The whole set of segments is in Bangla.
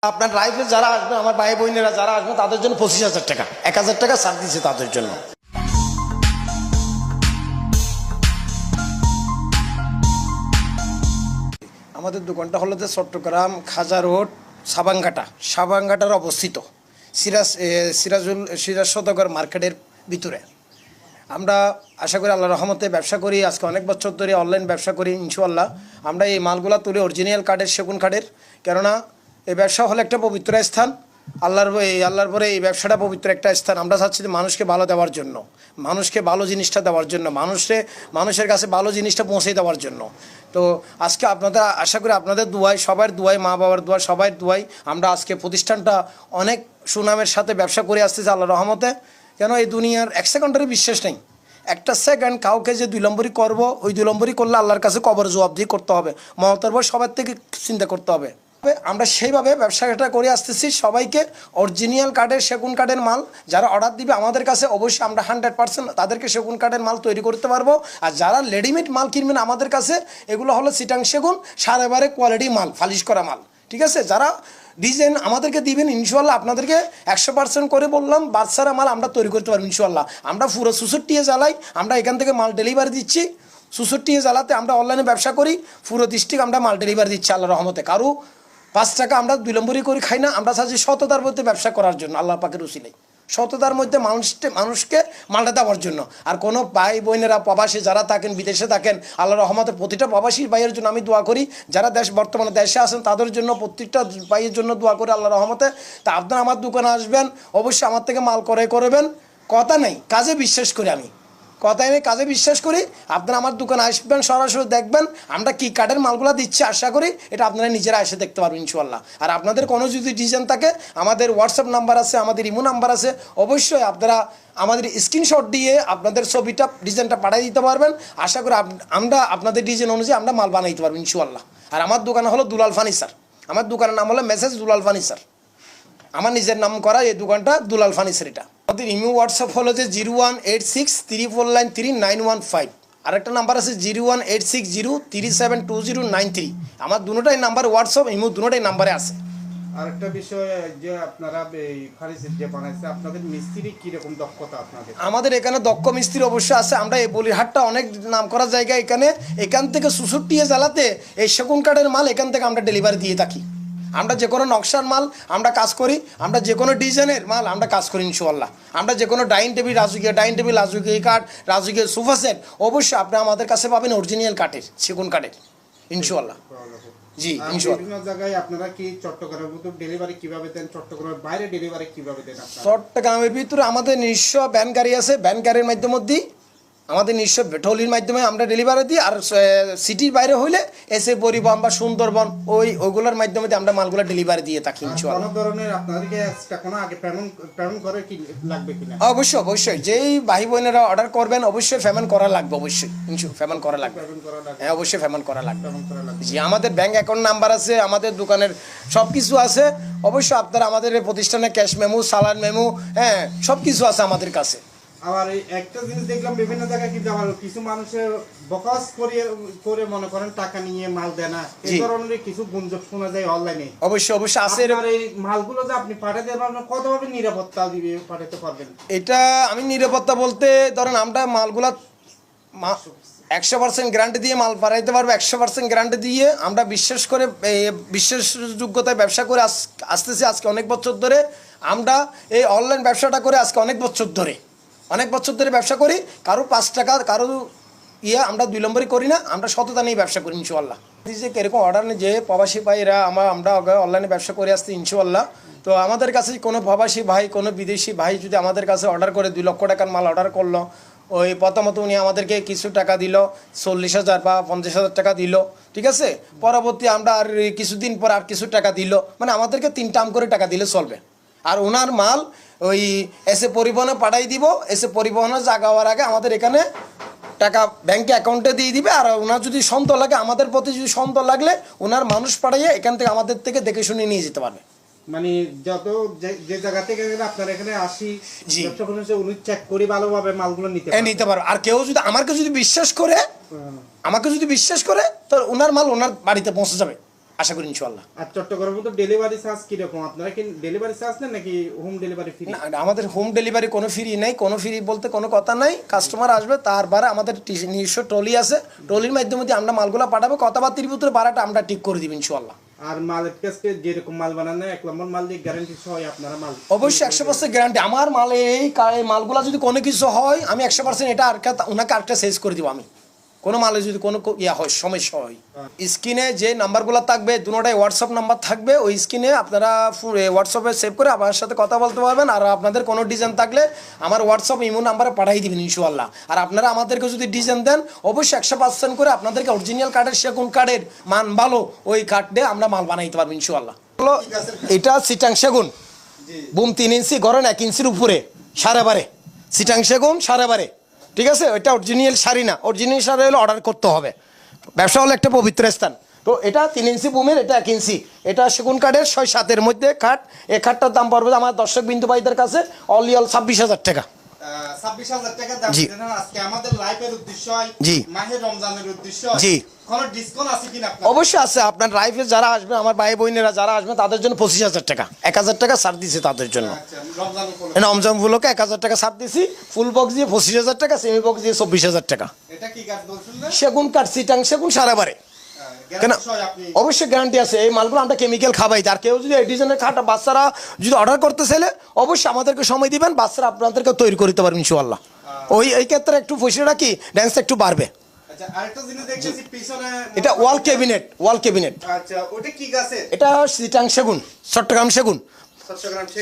আপনার লাইফে যারা আসবে, আমার ভাই বোনেরা যারা আসবে তাদের জন্য 25,000 টাকা, 1,000 টাকা ছাড় দিচ্ছে তাদের জন্য। আমাদের দোকানটা হলো যে চট্টগ্রাম খাজা রোড সাবাঙ্গাটার অবস্থিত সিরাজ সদগর মার্কেটের ভিতরে। আমরা আশা করি আল্লাহ রহমতে ব্যবসা করি, আজকে অনেক বছর ধরে অনলাইন ব্যবসা করি ইনশাআল্লাহ। আমরা এই মালগুলা তুলি অরিজিনাল কাঠের, সেগুন কাঠের, কেননা এই ব্যবসা হলো একটা পবিত্র স্থান। আল্লাহর পরে এই ব্যবসাটা পবিত্র একটা স্থান। আমরা চাচ্ছি যে মানুষকে ভালো দেওয়ার জন্য, মানুষকে ভালো জিনিসটা দেওয়ার জন্য, মানুষের কাছে ভালো জিনিসটা পৌঁছে দেওয়ার জন্য। তো আজকে আপনাদের আশা করি আপনাদের দুয়ায়, সবার দুয়ায়, মা বাবার দুয়ায়, সবার দুয়ায় আমরা আজকে প্রতিষ্ঠানটা অনেক সুনামের সাথে ব্যবসা করে আসতেছি আল্লাহর রহমতে। কেন এই দুনিয়ার এক সেকেন্ডেরই বিশ্বাস নেই। একটা সেকেন্ড কাউকে যে 2 নম্বরই করবো, ওই 2 নম্বরই করলে আল্লাহর কাছে কবর জবাবদিহি করতে হবে, মমতার পর সবার থেকে চিন্তা করতে হবে। আমরা সেইভাবে ব্যবসাটা করে আসতেছি। সবাইকে অরিজিনাল কাঠের, সেগুন কাঠের মাল যারা অর্ডার দিবে আমাদের কাছে, অবশ্যই আমরা 100% তাদেরকে সেগুন কাঠের মাল তৈরি করতে পারবো। আর যারা রেডিমেড মাল কিনবেন আমাদের কাছে, এগুলো হলো চিটাং সেগুন, সারেবারে কোয়ালিটি মাল, ফালিশ করা মাল, ঠিক আছে। যারা ডিজাইন আমাদেরকে দিবেন ইনশাআল্লাহ আপনাদেরকে 100% করে বললাম বাচ্চারা মাল আমরা তৈরি করতে পারবো ইনশাআল্লাহ। আমরা পুরো 64 জ্বালাই, আমরা এখান থেকে মাল ডেলিভারি দিচ্ছি। 64 জ্বালাতে আমরা অনলাইনে ব্যবসা করি, পুরো ডিস্ট্রিক্ট আমরা মাল ডেলিভারি দিচ্ছি আল্লাহ রহমতে। কারো 5 টাকা আমরা 2 নম্বরই করে খাই না। আমরা চাচ্ছি সততার মধ্যে ব্যবসা করার জন্য, আল্লাহ পাকের উসিলায় সততার মধ্যে মানুষকে মালটা দেওয়ার জন্য। আর কোনো ভাই বোনেরা প্রবাসী যারা থাকেন, বিদেশে থাকেন, আল্লাহ রহমতে প্রতিটা প্রবাসী ভাইয়ের জন্য আমি দোয়া করি। যারা বর্তমানে দেশে আছেন তাদের জন্য, প্রত্যেকটা ভাইয়ের জন্য দোয়া করি আল্লাহ রহমতে। তা আপনারা আমার দোকানে আসবেন, অবশ্যই আমার থেকে মাল ক্রয় করবেন। কথা নেই, কাজে বিশ্বাস করি আমি, কথায় আমি কাজে বিশ্বাস করি। আপনারা আমার দোকানে আসবেন, সরাসরি দেখবেন আমরা কি কাঠের মালগুলো দিচ্ছি। আশা করি এটা আপনারা নিজেরা এসে দেখতে পারবেন ইনশাআল্লাহ। আর আপনাদের কোনো যদি ডিজাইন থাকে, আমাদের হোয়াটসঅ্যাপ নাম্বার আছে, আমাদের ইমো নাম্বার আছে, অবশ্যই আপনারা আমাদের স্ক্রিনশট দিয়ে আপনাদের ছবিটা, ডিজাইনটা পাঠিয়ে দিতে পারবেন। আশা করি আমরা আপনাদের ডিজাইন অনুযায়ী আমরা মাল বানিয়ে দিতে পারবো ইনশাআল্লাহ। আর আমার দোকান হলো দুলাল ফার্নিচার, আমার দোকানের নাম হলো মেসেজ দুলাল ফার্নিচার, আমার নিজের নাম করা এই দোকানটা দুলাল ফার্নিচার। এটা আমাদের ইমো হোয়াটসঅ্যাপ হলো যে 0186349315। আরেকটা নাম্বার আছে 018603720993। আমার দুটোটাই নাম্বার হোয়াটসঅ্যাপ ইমো দুটোটাই নাম্বারে আছে। আরেকটা বিষয় যে আপনারা এই ফার্নিচার যে বানাইছে, আপনাদের মিস্ত্রি কি রকম দক্ষতা আপনাদের? আমাদের এখানে দক্ষ মিস্ত্রি অবশ্যই আছে। আমরা এই বলিরহাটটা অনেক নাম করা জায়গা। এখান থেকে 64 জেলাতে এই সেগুন কাঠের মাল এখান থেকে আমরা ডেলিভারি দিয়ে থাকি। আমরা যে কোনো নকশার মাল আমরা কাজ করি, আমরা যে কোনো ডিজাইনের মাল আমরা কাজ করি ইনশাআল্লাহ। আমরা যে কোনো ডাইনিং টেবিল, রাজুকি কাঠ, রাজুকি সোফা সেট, অবশ্যই আপনি আমাদের কাছে পাবেন অরিজিনাল কাঠের, সেগুন কাঠের ইনশাআল্লাহ। জি ইনশাআল্লাহ। বিভিন্ন জায়গায় আপনারা কি চট্টগ্রামের মতো ডেলিভারি কিভাবে দেন, চট্টগ্রামের বাইরে ডেলিভারি কিভাবে দেন আপনারা? চট্টগ্রামের ভিতরে আমাদের নিজস্ব ভ্যান গাড়ি আছে, ভ্যান গাড়ির মাধ্যমে আমাদের নিজস্ব ট্রলির মাধ্যমে আমরা ডেলিভারি দিই। আর সিটির বাইরে হইলে এসে পরিবহন বা সুন্দরবন ওইগুলোর মাধ্যমে আমরা মালগুলো ডেলিভারি দিয়ে থাকি ইনশাআল্লাহ। কোন ধরনের আপনাদেরকে এক্সট্রা কোনো আগে পেমেন্ট করে কি লাগবে কিনা? অবশ্যই যেই ভাই বোনেরা অর্ডার করবেন অবশ্যই পেমেন্ট করা লাগবে, অবশ্যই পেমেন্ট করা লাগবে। হ্যাঁ অবশ্যই পেমেন্ট করা লাগবে। জি আমাদের ব্যাংক অ্যাকাউন্ট নাম্বার আছে, আমাদের দোকানের সব কিছু আছে। অবশ্যই আপনারা আমাদের এই প্রতিষ্ঠানে ক্যাশ মেমো, সালান মেমো, হ্যাঁ সব কিছু আছে আমাদের কাছে। আবার একটা জিনিস দেখলাম বিভিন্ন জায়গায় কিন্তু আবার কিছু মানুষের বকস করে মনে করেন টাকা নিয়ে মাল দেয় না, এই ধরনের কিছু গুঞ্জন শোনা যায় অনলাইনে। অবশ্যই আছে। আর এই মালগুলো যে আপনি পাঠাতে পারবেন, কতভাবে নিরাপত্তা দিবে পাঠাতে পারবেন? এটা আমি নিরাপত্তা বলতে ধরেন আমরা মালগুলা 100% গ্যারান্টি দিয়ে মাল পাঠাইতে পারবো। 100% গ্যারান্টি দিয়ে আমরা বিশ্বাসযোগ্যতায় ব্যবসা করে আসতেছি আজকে অনেক বছর ধরে। আমরা এই অনলাইন ব্যবসাটা করে আজকে অনেক বছর ধরে ব্যবসা করি। কারো 5 টাকা কারো আমরা 2 নম্বরই করি না, আমরা সততা নিয়ে ব্যবসা করি ইনশাআল্লাহ। যে এরকম অর্ডার নেই যে প্রবাসী ভাইরা আমরা অনলাইনে ব্যবসা করে আসছি ইনশাআল্লাহ। তো আমাদের কাছে কোনো প্রবাসী ভাই, কোনো বিদেশি ভাই যদি আমাদের কাছে অর্ডার করে 2 লক্ষ টাকার মাল অর্ডার করলো, ওই প্রথমত উনি আমাদেরকে কিছু টাকা দিল, 40,000 বা 50,000 টাকা দিল, ঠিক আছে। পরবর্তী আমরা আর কিছুদিন পর আর কিছু টাকা দিল, মানে আমাদেরকে 3 টার্ম করে টাকা দিলে চলবে। আর ওনার মাল ওই এসে পরিবহনে পাঠাই দিব। এসে পরিবহনের জায়গা হওয়ার আগে আমাদের এখানে টাকা ব্যাংকে অ্যাকাউন্টে দিয়ে দিবে। আর ওনার যদি সন্দেহ লাগে, আমাদের প্রতি যদি সন্দেহ লাগলে ওনার মানুষ পাঠাইয়ে এখান থেকে আমাদের থেকে দেখে শুনে নিয়ে যেতে পারবে। মানে যত যে জায়গা থেকে আপনার এখানে আসি, ব্যবসা করতে উনি চেক করে ভালোভাবে মালগুলো নিতে পারবে। আর কেউ যদি আমাকে যদি বিশ্বাস করে তো ওনার মাল ওনার বাড়িতে পৌঁছে যাবে। আশা করি ইনশাআল্লাহ। আর চট্টগ্রামে তো ডেলিভারি চার্জ কি রকম? আপনারা কি ডেলিভারি চার্জ নেন নাকি হোম ডেলিভারি ফ্রি? না, আমাদের হোম ডেলিভারি কোনো ফ্রি নাই, কোনো ফ্রি বলতে কোনো কথা নাই। কাস্টমার আসবে, তারপরে আমাদের নিজস্ব ট্রলি আছে, ট্রলির মাধ্যমে দিয়ে আমরা মালগুলো পাঠাবো, কথাবার্তির ভিতরে ভাড়াটা আমরা ঠিক করে দিব ইনশাআল্লাহ। আর মালের কাছে যেরকম মাল বানানো 1 নম্বর মাল দিয়ে গ্যারান্টি সহ আপনারা মাল অবশ্যই 100% গ্যারান্টি। আমার মালে এই মালগুলা যদি কোনো কিছু হয় আমি 100% এটা ওনাকে আরেকটা চেঞ্জ করে দিব। আমি কোনো মালে যদি কোনো হয় সমস্যা হয়, স্ক্রিনে যে নাম্বারগুলো থাকবে দুটোটাই হোয়াটসঅ্যাপ নাম্বার থাকবে, ওই স্ক্রিনে আপনারা হোয়াটসঅ্যাপে সেভ করে আমার সাথে কথা বলতে পারবেন। আর আপনাদের কোনো ডিজাইন থাকলে আমার হোয়াটসঅ্যাপ ইমো নাম্বারে পাঠিয়ে দিবেন ইনশাআল্লাহ। আর আপনারা আমাদেরকে যদি ডিজাইন দেন অবশ্যই 100% করে আপনাদেরকে অরিজিনাল কাঠের সেগুন কাঠের মান ভালো ওই কাঠ দিয়ে আমরা মাল বানাইতে পারবো ইনশাআল্লাহ। এটা চিটাং সেগুন, বুম 3 ইঞ্চি, গড়ন 1 ইঞ্চির উপরে, 12.5 চিটাং সেগুন 12.5, ঠিক আছে? ওইটা অরিজিনাল শাড়ি না, অরিজিনাল শাড়ি হলে অর্ডার করতে হবে। ব্যবসা হলো একটা পবিত্র স্থান। তো এটা 3 ইঞ্চি বুমের, এটা 1 ইঞ্চি, এটা সেগুন কাঠের 6-7-এর মধ্যে খাট। এই খাটটার দাম পড়বে আমার দর্শক বিন্দু ভাইদের কাছে অনলি 26,000 টাকা। 26,000 টাকা দাম জি। দিলেন। আজকে আমাদের লাইভের উদ্দেশ্য হয় জি। মাহে রমজানের উদ্দেশ্য জি। কোন ডিসকাউন্ট আছে কিনা আপনার? অবশ্যই আছে। আপনার লাইফে যারা আসবে, আমার ভাই বোনেরা যারা আসবে তাদের জন্য 25,000 টাকা, 1,000 টাকা ছাড় দিছে তাদের জন্য। আচ্ছা, রমজান উপলক্ষে রমজান উপলক্ষে 1,000 টাকা ছাড় দিছি। ফুল বক্স দিয়ে 25,000 টাকা, সেমি বক্স দিয়ে 24,000 টাকা। এটা কি কাজ বলছেন না? সেগুন কাঠ চিটাং সেগুন 12.5। কেন? গ্যারান্টি সহ আপনি অবশ্যই গ্যারান্টি আছে। এই মালগুলো আমরা কেমিক্যাল খাবাই। আর কেউ যদি এই ডিজাইনের খাটা বাচ্চারা যদি অর্ডার করতে চাইলে অবশ্যই আমাদেরকে সময় দিবেন, বাচ্চারা আপনাদেরকে তৈরি করতে পারবেন ইনশাআল্লাহ। এই ক্ষেত্রে একটু পয়সাটা কি ড্যান্স একটু বাড়বে। আচ্ছা, আরেকটা জিনিস দেখতেছি পিছনে এটা ওয়াল ক্যাবিনেট, ওয়াল ক্যাবিনেট। আচ্ছা, ওটা কি গাছের? এটা চিটাং সেগুন, চট্টগ্রাম সেগুন,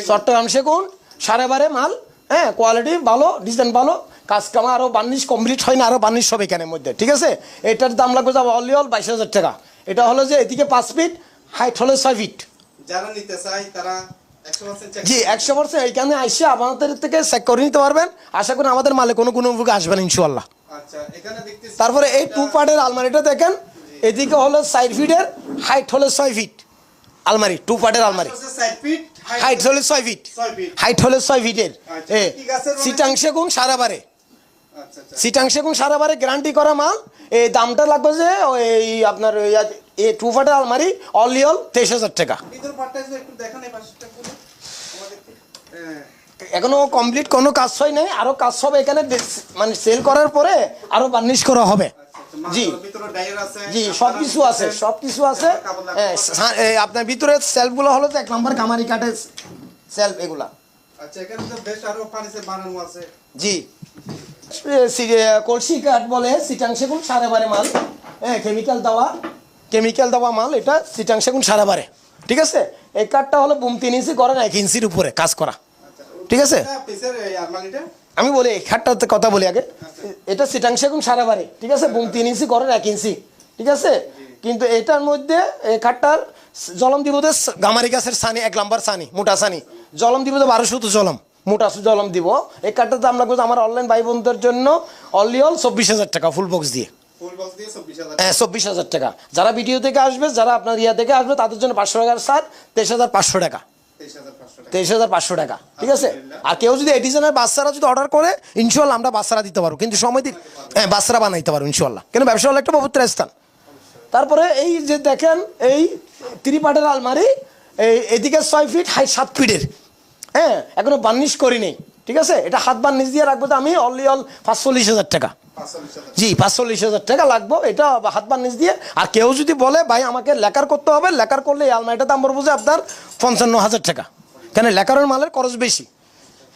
চট্টগ্রাম সেগুন 12.5 মাল। হ্যাঁ, কোয়ালিটি ভালো, ডিজাইন ভালো, কাজ কামা আরও বার্নিশ কমপ্লিট হয় না, আরও বার্নিশ হবে এখানের মধ্যে, ঠিক আছে? এটার দাম লাগবে যাবো অনলি 22,000 টাকা। এটা হলো যে এদিকে 5 ফিট, হাইট হলো 6 ফিট। যারা নিতে চায় তারা 100% চেক। জি, 100% এইখানে আইসে আমাদের থেকে চেক করে নিতে পারবেন। আশা করি আমাদের মালে কোনো উপকার আসবে না ইনশাআল্লাহ। আচ্ছা, এখানে দেখতেছি তারপরে এই 2 পার্টের আলমারিটা দেখেন, এদিকে হলো 4 ফিটের, হাইট হলো 6 ফিট আলমারি, 2 পার্টের আলমারি, 7 ফিট, হাইট হলো 6 ফিট, 6 ফিট। হাইট হলো 6 ফিটের। আচ্ছা, কি গাছের বলে? চিটাং সেগুন 12.5, আচ্ছা আচ্ছা, চিটাং সেগুন 12.5 গ্যারান্টি করা মাল। এই দামটা লাগবে যে ওই আপনার এই 2 পার্টের আলমারি অনলি 23,000 টাকা। ভিতর পাটটা একটু দেখান এই পাশটা করে আমাদেরকে। এখনো কমপ্লিট কোনো কাজ হয় নাই, আরো কাজ হবে এখানে, মানে সেল করার পরে আরো বার্নিশ করা হবে। জি ভিতরে ডায়ার আছে, জি, সবকিছু আছে, সবকিছু আছে। আপনার ভিতরে সেলফগুলো হলো তো 1 নম্বর কামারি কাঠের সেলফ এগুলা। আচ্ছা, এখানে তো বেশ আরো ফার্নিচার বানানো আছে। জি, কলসি কাঠ বলে চিটাং সেগুন 12.5 মাল। হ্যাঁ, কেমিক্যাল দেওয়া মাল। এটা চিটাং সেগুন 12.5, ঠিক আছে? এই কাঠটা হলো বুম 3 ইঞ্চি, করেন 1 ইঞ্চির উপরে কাজ করা, ঠিক আছে? এটা পিসের এই আলমারিটা আমি বলি এই খাটটাতে কথা বলি আগে। এটা চিটাং সেগুন 12.5, ঠিক আছে? বুম 3 ইঞ্চি, করেন 1 ইঞ্চি, ঠিক আছে? কিন্তু এটার মধ্যে এই খাটটার জলম দিব গামারি গাছের সানি, 1 নম্বর সানি, মোটা সানি জলম দিব 1200 জলম, মোটা জলম দিব। এই কাঠটার দাম লাগবে আমার অনলাইন ভাই বোনদের জন্য অনলি 24,000 টাকা, ফুল বক্স দিয়ে। ফুল বক্স দিয়ে 24,000। হ্যাঁ, 24,000 টাকা। যারা ভিডিও থেকে আসবে, যারা আপনার ইয়া থেকে আসবে তাদের জন্য 500 টাকার ছাড়, 23,500 টাকা, 23,500 টাকা। 23,500 টাকা, ঠিক আছে? আর কেউ যদি এই ডিজাইনের বাচ্চারা যদি অর্ডার করে ইনশাআল্লাহ আমরা বাচ্চারা দিতে পারবো, কিন্তু সময় দিন। হ্যাঁ, বাচ্চারা বানাইতে পারবো ইনশাআল্লাহ, কেন ব্যবসা হলো একটা পবিত্র স্থান। তারপরে এই যে দেখেন এই 3 পার্টের আলমারি, এদিকে 6 ফিট, হাইট 7 ফিটের। হ্যাঁ, এখনো বার্নিশ করিনি, ঠিক আছে? এটা হাত বার্নিশ দিয়ে রাখবো তো আমি অনলি 45,000 টাকা। 45,000। জি, 45,000 টাকা লাগবে এটা হাত বার্নিশ দিয়ে। আর কেউ যদি বলে ভাই আমাকে লেকার করতে হবে, লেকার করলে এই আলমারিটার দাম পড়বো যে আপনার 55,000 টাকা, কেন লেকারের মালের খরচ বেশি।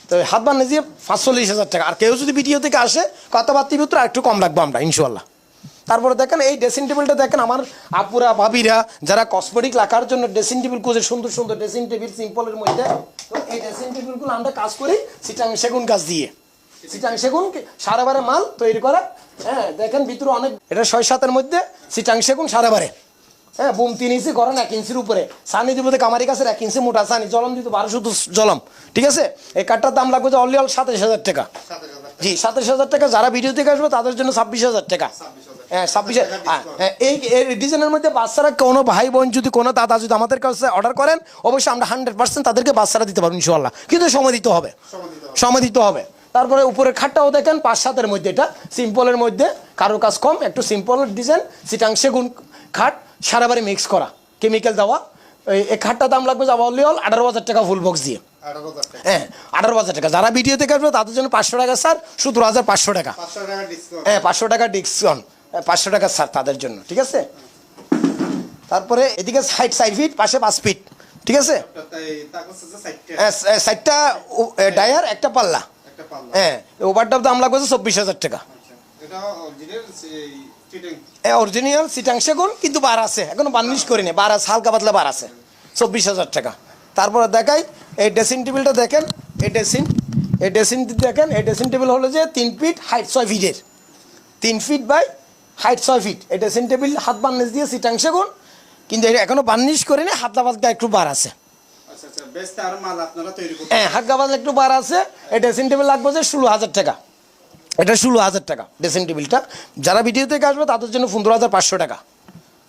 তো হাত বার্নিশ দিয়ে 45,000 টাকা। আর কেউ যদি ভিডিও থেকে আসে কথাবার্তির ভিতরে একটু কম রাখবো আমরা ইনশাআল্লাহ। তারপরে দেখেন এই ড্রেসিং টেবিলটা দেখেন, আমার আপুরা ভাবিরা যারা কসমেটিক রাখার জন্য ড্রেসিং টেবিল খুঁজে, সুন্দর সুন্দর ড্রেসিং টেবিল সিম্পলের মধ্যে। তো এই ড্রেসিং টেবিলগুলো আমরা কাজ করি চিটাং সেগুন গাছ দিয়ে, চিটাং সেগুন 12.5 মাল তৈরি করা। হ্যাঁ, দেখেন ভিতরে অনেক, এটা 6-7-এর মধ্যে চিটাং সেগুন 12.5। হ্যাঁ, বুম 3 ইঞ্চি, করেন 1 ইঞ্চির উপরে, সানি দিব কামারি গাছের 1 ইঞ্চি মোটা সানি, জলম দিত 1200 জলম, ঠিক আছে? এই কাঠটার দাম লাগবে যে অনলি 27,000 টাকা। 27,000। জি, 27,000 টাকা। যারা ভিডিও থেকে আসবে তাদের জন্য 26,000 টাকা। 26,000। হ্যাঁ, 26,000। এই ডিজাইনের মধ্যে বাচ্চারা কোনো ভাই বোন যদি কোনো দাদা যদি আমাদের কাছে অর্ডার করেন অবশ্যই আমরা 100% তাদেরকে বাচ্চারা দিতে পারবো ইনশাআল্লাহ, কিন্তু সময় দিতে হবে, সময় দিতে হবে। তারপরে উপরের খাটটাও দেখেন 5-7-এর মধ্যে, এটা সিম্পলের মধ্যে, কারো কাজ কম, একটু সিম্পল ডিজাইন, চিটাং সেগুন খাট 12.5 মিক্স করা, কেমিক্যাল দেওয়া। এই খাটটার দাম লাগবে যাব অনলি অল 18,000 টাকা ফুল বক্স দিয়ে। 18,000 টাকা। হ্যাঁ 18,000 টাকা। যারা ভিডিও দেখে আসবে তাদের জন্য 500 টাকা স্যার, 17,500 টাকা। 500 টাকা ডিসকাউন্ট। হ্যাঁ 500 টাকা ডিসকাউন্ট, 500 টাকা স্যার তাদের জন্য, ঠিক আছে। তারপরে এদিকে সাইড ফিট, পাশে 5 ফিট, ঠিক আছে। তাই তারপর হচ্ছে সাইডটা হ্যাঁ সাইডটা ডায়ার, একটা পাল্লা। একটা পাল্লা। হ্যাঁ ওভারটার দাম লাগবে 24,000 টাকা। আচ্ছা এটা অরিজিনাল চিটিং। হ্যাঁ অরিজিনাল সিটাং সেগুন, কিন্তু বার আছে, এখনো বার্নিশ করিনি, বার আছে, হালকা পাতলা বার আছে, 24,000 টাকা। তারপরে দেখাই এই ড্রেসিং টেবিলটা দেখেন, এই ড্রেসিং দেখেন। এই ড্রেসিং টেবিল হলো যে 3 ফিট হাইট 6 ফিটের, 3 ফিট বাই হাইট 6 ফিট। এই ড্রেসিং টেবিল হাত বার্নিশ দিয়ে সিটাং সেগুন, কিন্তু এটা এখনো বার্নিশ করিনি, হাতলা পাতলা একটু বার আছে। আচ্ছা আচ্ছা বেস্ট আর মাল আপনারা তৈরি করতে। হ্যাঁ হালকা পাতলা একটু বার আছে। এই ড্রেসিং টেবিল লাগবে যে 16,000 টাকা। এটা 16,000 টাকা ড্রেসিং টেবিলটা। যারা ভিডিও থেকে আসবে তাদের জন্য 15,500 টাকা,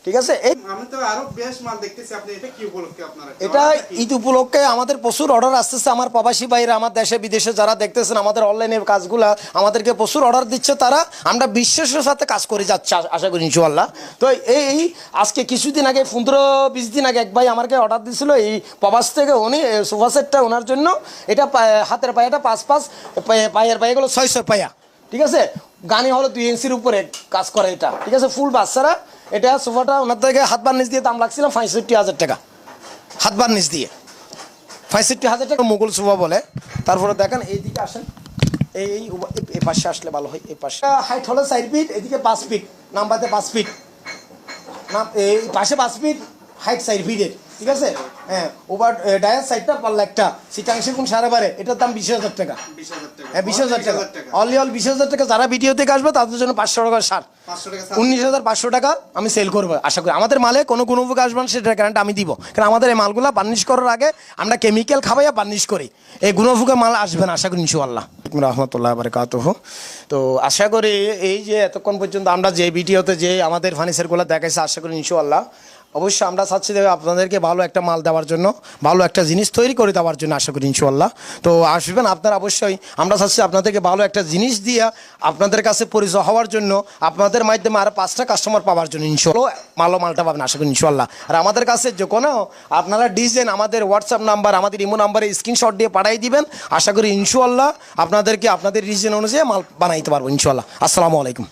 ঠিক আছে। এই আমি তো আরো বেশ মাল দেখতেছি, আপনি এটা কি উপলক্ষে আপনারা? এটা ঈদ উপলক্ষে আমাদের প্রচুর অর্ডার আসতেছে। আমার প্রবাসী ভাইরা আমার দেশে বিদেশে যারা দেখতেছেন আমাদের অনলাইনে কাজগুলা, আমাদেরকে প্রচুর অর্ডার দিচ্ছে তারা। আমরা বিশ্বাসের সাথে কাজ করে যাচ্ছি আশা করি ইনশাআল্লাহ। তো এই আজকে কিছুদিন আগে 15-20 দিন আগে এক ভাই আমাকে অর্ডার দিয়েছিল এই প্রবাস থেকে। উনি সোফা সেটটা ওনার জন্য, এটা হাতের পায়াটা 5 পায়ের পায়াগুলো 6 পায়া, ঠিক আছে। গানি হলো 2 ইঞ্চির উপরে কাজ করে এটা, ঠিক আছে। ফুল বাচ্চারা এটা সোফাটা ওনার থেকে হাত বার্নিশ দিয়ে দাম লাগছিল 65,000 টাকা, হাত বার্নিশ দিয়ে 65,000 টাকা মোগল সোফা বলে। তারপরে দেখেন এইদিকে আসেন, এই পাশে আসলে ভালো হয়। এই পাশে হাইট হলো 4 ফিট, এদিকে 5 ফিট, নাম্বারতে 5 ফিট, না এই পাশে 5 ফিট, হাইট 4 ফিটের, ঠিক আছে। হ্যাঁ ওভার ডায়ার সাইডটা পাল্লা একটা, সিটাংশে কোন সারা বারে, এটার দাম 20,000 টাকা। 20,000 টাকা। হ্যাঁ 20,000 টাকা, অনলি অল 20,000 টাকা। যারা ভিডিও থেকে আসবে তাদের জন্য 500 টাকা ছাড়, 500 টাকা। 19,500 টাকা আমি সেল করবো আশা করি। আমাদের মালে কোনো গুণভোগ আসবে না সেটার গ্যারান্টি আমি দিব, কারণ আমাদের এই মালগুলো বার্নিশ করার আগে আমরা কেমিক্যাল খাবাইয়া বার্নিশ করি। এই গুণভোগের মাল আসবে না আশা করি ইনশাআল্লাহ। রহমতুল্লাহ বারাকাতুহু। তো আশা করি এই যে এতক্ষণ পর্যন্ত আমরা যে ভিডিওতে যে আমাদের ফার্নিচারগুলো দেখাইছে, আশা করি ইনশাআল্লাহ অবশ্যই আমরা চাচ্ছি যে আপনাদেরকে ভালো একটা মাল দেওয়ার জন্য, ভালো একটা জিনিস তৈরি করে দেওয়ার জন্য, আশা করি ইনশাআল্লাহ। তো আসবেন আপনারা অবশ্যই। আমরা চাচ্ছি আপনাদেরকে ভালো একটা জিনিস দিয়ে আপনাদের কাছে পরিচয় হওয়ার জন্য, আপনাদের মাধ্যমে আরও 5টা কাস্টমার পাওয়ার জন্য ইনশাআল্লাহ মালটা পাবেন আশা করি ইনশাআল্লাহ। আর আমাদের কাছে যে কোনো আপনারা ডিজাইন আমাদের হোয়াটসঅ্যাপ নাম্বার, আমাদের ইমো নাম্বারে স্ক্রিনশট দিয়ে পাঠিয়ে দিবেন। আশা করি ইনশাআল্লাহ আপনাদেরকে আপনাদের ডিজাইন অনুযায়ী মাল বানাইতে পারবো ইনশাআল্লাহ। আসসালামু আলাইকুম।